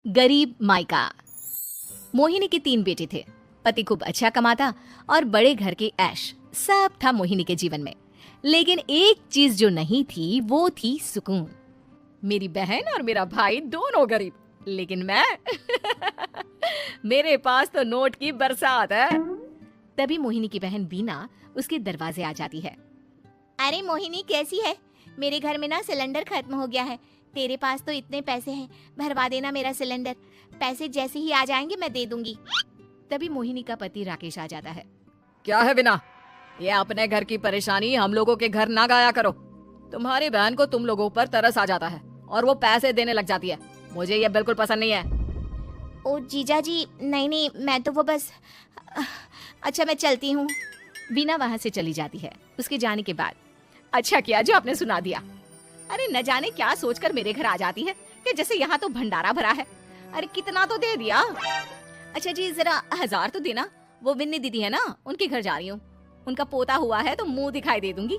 गरीब मायका। मोहिनी के 3 बेटे थे। पति खूब अच्छा कमाता और बड़े घर के ऐश सब था मोहिनी के जीवन में। लेकिन एक चीज जो नहीं थी वो थी सुकून। मेरी बहन और मेरा भाई दोनों गरीब, लेकिन मैं मेरे पास तो नोट की बरसात है। तभी मोहिनी की बहन बीना उसके दरवाजे आ जाती है। अरे मोहिनी कैसी है? मेरे घर में ना सिलेंडर खत्म हो गया है। तेरे पास तो इतने पैसे हैं, भरवा देना मेरा सिलेंडर। पैसे जैसे ही आ जाएंगे मैं दे दूंगी। तभी मोहिनी का पति राकेश आ जाता है। क्या है बिना, ये अपने घर की परेशानी हम लोगों के घर ना गाया करो। तुम्हारी बहन को तुम लोगों पर तरस आ जाता है और वो पैसे देने लग जाती है। मुझे ये बिल्कुल पसंद नहीं है। ओ जीजा जी, नहीं मैं तो वो बस अच्छा मैं चलती हूँ। बीना वहां से चली जाती है। उसके जाने के बाद अच्छा किया जो आपने सुना दिया। अरे न जाने क्या सोचकर मेरे घर आ जाती है कि जैसे यहाँ तो भंडारा भरा है। अरे कितना तो दे दिया। अच्छा जी जरा 1000 तो देना। वो बिन्नी दीदी है ना, उनके घर जा रही हूँ। उनका पोता हुआ है तो मुंह दिखाई दे दूंगी।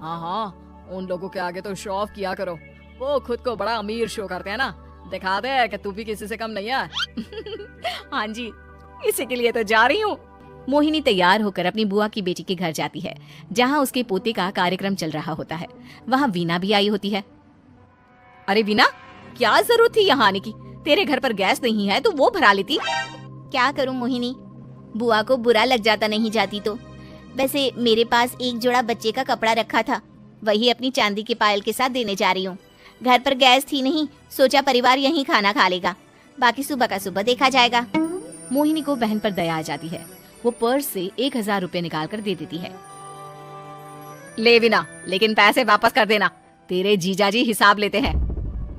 हाँ, उन लोगों के आगे तो शो ऑफ किया करो। वो खुद को बड़ा अमीर शो करते हैं ना, दिखा दे कि तू भी किसी से कम नहीं है। हाँ जी, इसी के लिए तो जा रही हूँ। मोहिनी तैयार होकर अपनी बुआ की बेटी के घर जाती है, जहाँ उसके पोते का कार्यक्रम चल रहा होता है। वहाँ वीना भी आई होती है। अरे वीना, क्या जरूरत थी यहाँ आने की? तेरे घर पर गैस नहीं है तो वो भरा लेती। क्या करूँ मोहिनी, बुआ को बुरा लग जाता नहीं जाती तो। वैसे मेरे पास एक जोड़ा बच्चे का कपड़ा रखा था, वही अपनी चांदी के पायल के साथ देने जा रही हूँ। घर पर गैस थी नहीं, सोचा परिवार यहीं खाना खा लेगा, बाकी सुबह का सुबह देखा जाएगा। मोहिनी को बहन पर दया आ जाती है। वो पर्स से 1000 रुपए निकाल कर दे देती है। ले बिना, लेकिन पैसे वापस कर देना, तेरे जीजाजी हिसाब लेते हैं।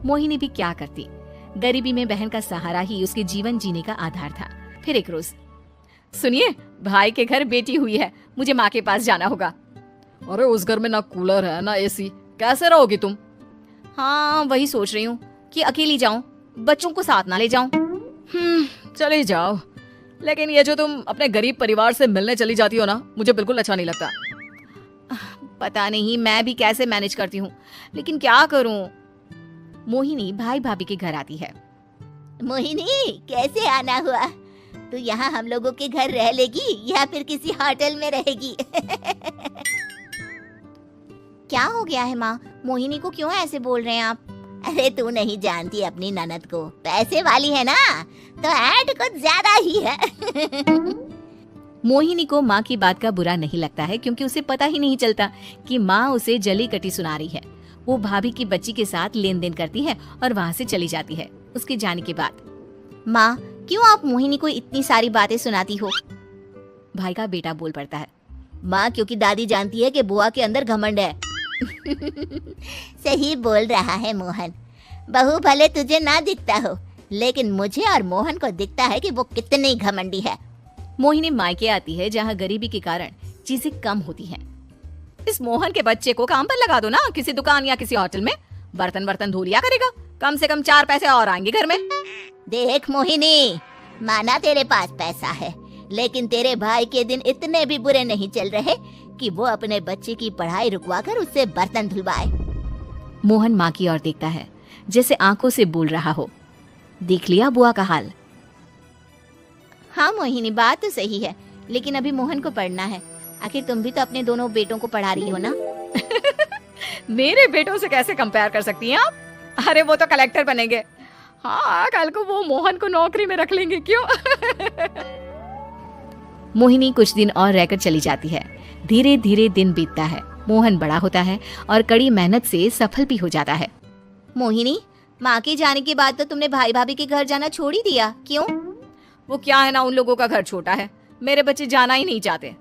मोहिनी भी क्या करती, गरीबी में बहन का सहारा ही उसके जीवन जीने का आधार था। फिर एक रोज, सुनिए, भाई के घर बेटी हुई है, मुझे माँ के पास जाना होगा। अरे उस घर में ना कूलर है ना एसी, कैसे रहोगी तुम? हाँ वही सोच रही हूँ कि अकेली जाऊं, बच्चों को साथ ना ले जाऊं। चले जाओ, लेकिन ये जो तुम अपने गरीब परिवार से मिलने चली जाती हो ना, मुझे बिल्कुल अच्छा नहीं लगता। पता नहीं मैं भी कैसे मैनेज करती हूँ, लेकिन क्या करूँ। मोहिनी भाई भाभी के घर आती है। मोहिनी कैसे आना हुआ? तू यहाँ हम लोगों के घर रह लेगी या फिर किसी होटल में रहेगी? क्या हो गया है माँ, मोहिनी को क्यों ऐसे बोल रहे हैं आप? अरे तू नहीं जानती अपनी ननद को, पैसे वाली है ना तो ऐड कुछ ज्यादा ही है। मोहिनी को माँ की बात का बुरा नहीं लगता है, क्योंकि उसे पता ही नहीं चलता कि माँ उसे जली कटी सुना रही है। वो भाभी की बच्ची के साथ लेन देन करती है और वहाँ से चली जाती है। उसके जाने के बाद, माँ क्यों आप मोहिनी को इतनी सारी बातें सुनाती हो? भाई का बेटा बोल पड़ता है। माँ क्योंकि दादी जानती है कि बुआ के अंदर घमंड है। सही बोल रहा है मोहन, बहू भले तुझे ना दिखता हो, लेकिन मुझे और मोहन को दिखता है कि वो कितनी घमंडी है। मोहिनी मायके आती है, जहाँ गरीबी के कारण चीजें कम होती हैं। इस मोहन के बच्चे को काम पर लगा दो ना, किसी दुकान या किसी होटल में बर्तन धो लिया करेगा, कम से कम 4 पैसे और आएंगे घर में। देख मोहिनी, माना तेरे पास पैसा है, लेकिन तेरे भाई के दिन इतने भी बुरे नहीं चल रहे कि वो अपने बच्चे की पढ़ाई रुकवाकर उससे बर्तन धुलवाए। मोहन माँ की ओर देखता है, जैसे आंखों से बोल रहा हो, देख लिया बुआ का हाल। हाँ मोहिनी, बात तो सही है, लेकिन अभी मोहन को पढ़ना है। आखिर तुम भी तो अपने दोनों बेटों को पढ़ा रही हो ना। मेरे बेटों से कैसे कंपेयर कर सकती हैं आप? अरे वो तो कलेक्टर बनेंगे। हाँ, कल को वो मोहन को नौकरी में रख लेंगे, क्यों? मोहिनी कुछ दिन और रहकर चली जाती है। धीरे धीरे दिन बीतता है। मोहन बड़ा होता है और कड़ी मेहनत से सफल भी हो जाता है। मोहिनी, माँ के जाने के बाद तो तुमने भाई भाभी के घर जाना छोड़ ही दिया, क्यों? वो क्या है ना, उन लोगों का घर छोटा है, मेरे बच्चे जाना ही नहीं चाहते।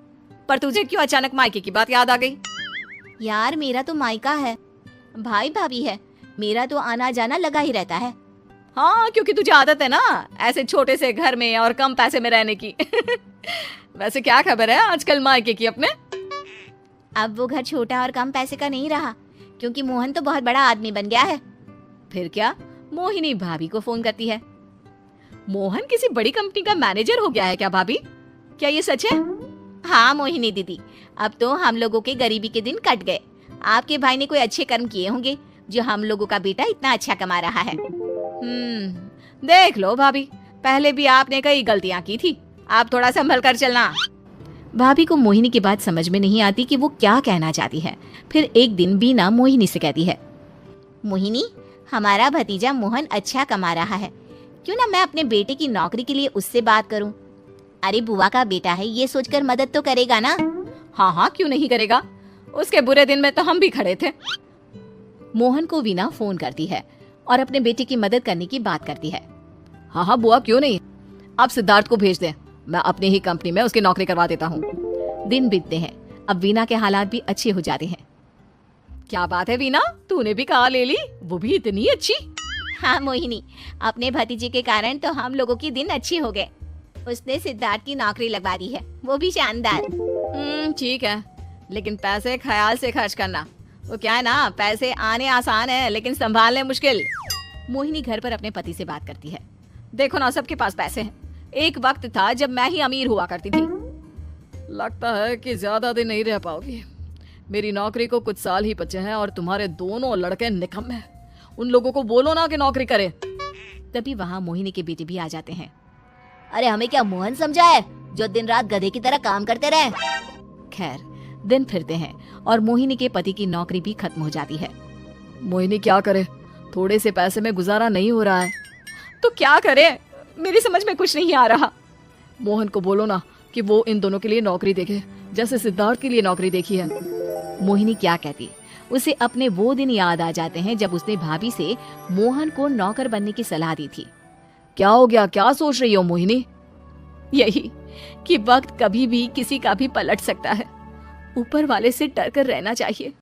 पर तुझे क्यों अचानक मायके की बात याद आ गई? यार मेरा तो मायका है, भाई भाभी है, मेरा तो आना जाना लगा ही रहता है। हाँ, क्योंकि तुझे आदत है ना ऐसे छोटे से घर में और कम पैसे में रहने की। वैसे क्या खबर है आजकल मायके की अपने? अब वो घर छोटा और कम पैसे का नहीं रहा, क्योंकि मोहन तो बहुत बड़ा आदमी बन गया है। फिर क्या? मोहिनी भाभी को फोन करती है। मोहन किसी बड़ी कंपनी का मैनेजर हो गया है क्या भाभी? क्या ये सच है? हाँ मोहिनी दीदी, अब तो हम लोगों के गरीबी के दिन कट गए। आपके भाई ने कोई अच्छे कर्म किए होंगे जो हम लोगों का बेटा इतना अच्छा कमा रहा है। देख लो भाभी, पहले भी आपने कई गलतियां की थी, आप थोड़ा संभल कर चलना। भाभी को मोहिनी की बात समझ में नहीं आती कि वो क्या कहना चाहती है। फिर एक दिन बीना मोहिनी से कहती है, मोहिनी, हमारा भतीजा मोहन अच्छा कमा रहा है, क्यों ना मैं अपने बेटे की नौकरी के लिए उससे बात करूं। अरे बुआ का बेटा है, ये सोचकर मदद तो करेगा ना। हाँ हाँ, क्यों नहीं करेगा, उसके बुरे दिन में तो हम भी खड़े थे। मोहन को वीना फोन करती है और अपने बेटे की मदद करने की बात करती है। हाँ हाँ बुआ, क्यों नहीं, आप सिद्धार्थ को भेज दें, मैं अपनी ही कंपनी में उसकी नौकरी करवा देता हूँ। दिन बीतते हैं, अब वीना के हालात भी अच्छे हो जाते हैं। क्या बात है वीना, तूने भी कार ले ली, वो भी इतनी अच्छी। हाँ मोहिनी, अपने भतीजे के कारण तो हम लोगों की दिन अच्छी हो गए। उसने सिद्धार्थ की नौकरी लगवा दी है, वो भी शानदार। ठीक है, लेकिन पैसे ख्याल से खर्च करना। वो क्या है ना, पैसे आने आसान है लेकिन संभालने मुश्किल। मोहिनी घर पर अपने पति से बात करती है। देखो ना, सबके पास पैसे हैं, एक वक्त था जब मैं ही अमीर हुआ करती थी। लगता है कि ज्यादा दिन नहीं रह पाओगी, मेरी नौकरी को कुछ साल ही बचे हैं और तुम्हारे दोनों लड़के निकम्मे हैं। उन लोगों को बोलो ना कि नौकरी करे। तभी वहाँ मोहिनी के बेटे भी आ जाते हैं। अरे हमें क्या मोहन समझा है जो दिन रात गधे की तरह काम करते रहे। खैर, दिन फिरते हैं और मोहिनी के पति की नौकरी भी खत्म हो जाती है। मोहिनी क्या करे, थोड़े से पैसे में गुजारा नहीं हो रहा है। तो क्या करे, मेरी समझ में कुछ नहीं आ रहा। मोहन को बोलो ना कि वो इन दोनों के लिए नौकरी देखे, जैसे सिद्धार्थ के लिए नौकरी देखी है। मोहिनी क्या कहती, उसे अपने वो दिन याद आ जाते हैं जब उसने भाभी से मोहन को नौकर बनने की सलाह दी थी। क्या हो गया, क्या सोच रही हो मोहिनी? यही कि वक्त कभी भी किसी का भी पलट सकता है, ऊपर वाले से डर कर रहना चाहिए।